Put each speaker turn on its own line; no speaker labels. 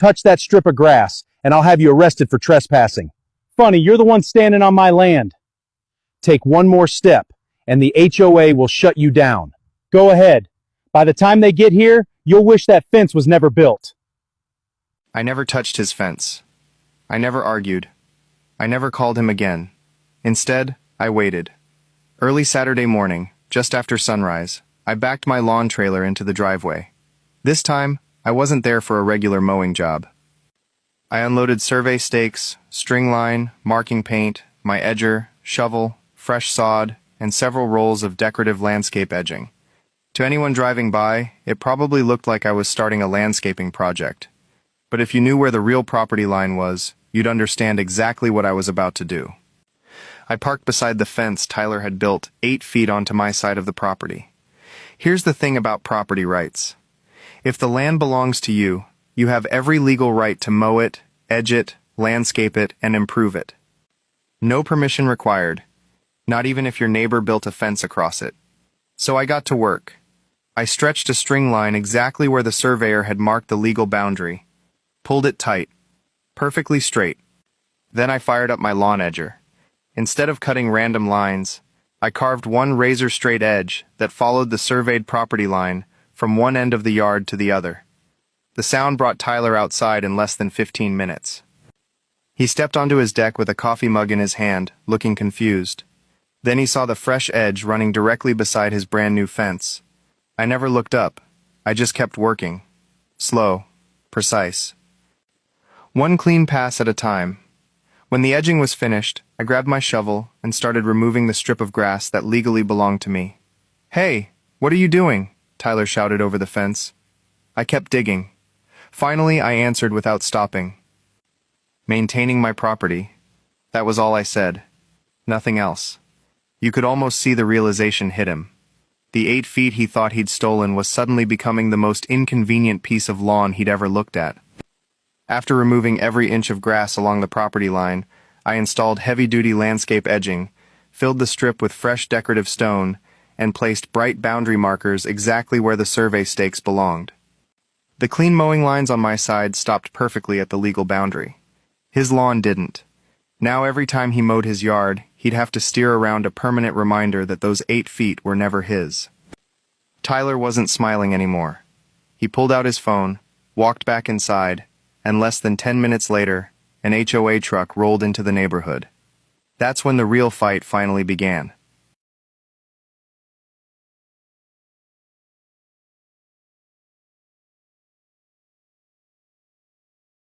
touch that strip of grass, and I'll have you arrested for trespassing. Funny, you're the one standing on my land. Take one more step, and the HOA will shut you down. Go ahead. By the time they get here, you'll wish that fence was never built.
I never touched his fence. I never argued. I never called him again. Instead, I waited. Early Saturday morning, just after sunrise, I backed my lawn trailer into the driveway. This time, I wasn't there for a regular mowing job. I unloaded survey stakes, string line, marking paint, my edger, shovel, fresh sod, and several rolls of decorative landscape edging. To anyone driving by, it probably looked like I was starting a landscaping project. But if you knew where the real property line was, you'd understand exactly what I was about to do. I parked beside the fence Tyler had built 8 feet onto my side of the property. Here's the thing about property rights. If the land belongs to you, you have every legal right to mow it, edge it, landscape it, and improve it. No permission required, not even if your neighbor built a fence across it. So I got to work. I stretched a string line exactly where the surveyor had marked the legal boundary, pulled it tight, perfectly straight. Then I fired up my lawn edger. Instead of cutting random lines, I carved one razor-straight edge that followed the surveyed property line from one end of the yard to the other. The sound brought Tyler outside in less than 15 minutes. He stepped onto his deck with a coffee mug in his hand, looking confused. Then he saw the fresh edge running directly beside his brand-new fence. I never looked up. I just kept working. Slow, precise. One clean pass at a time. When the edging was finished, I grabbed my shovel and started removing the strip of grass that legally belonged to me. "Hey, what are you doing?" Tyler shouted over the fence. I kept digging. Finally, I answered without stopping. "Maintaining my property." That was all I said. Nothing else. You could almost see the realization hit him. The 8 feet he thought he'd stolen was suddenly becoming the most inconvenient piece of lawn he'd ever looked at. After removing every inch of grass along the property line, I installed heavy-duty landscape edging, filled the strip with fresh decorative stone, and placed bright boundary markers exactly where the survey stakes belonged. The clean mowing lines on my side stopped perfectly at the legal boundary. His lawn didn't. Now every time he mowed his yard, he'd have to steer around a permanent reminder that those 8 feet were never his. Tyler wasn't smiling anymore. He pulled out his phone, walked back inside, and less than 10 minutes later, an HOA truck rolled into the neighborhood. That's when the real fight finally began.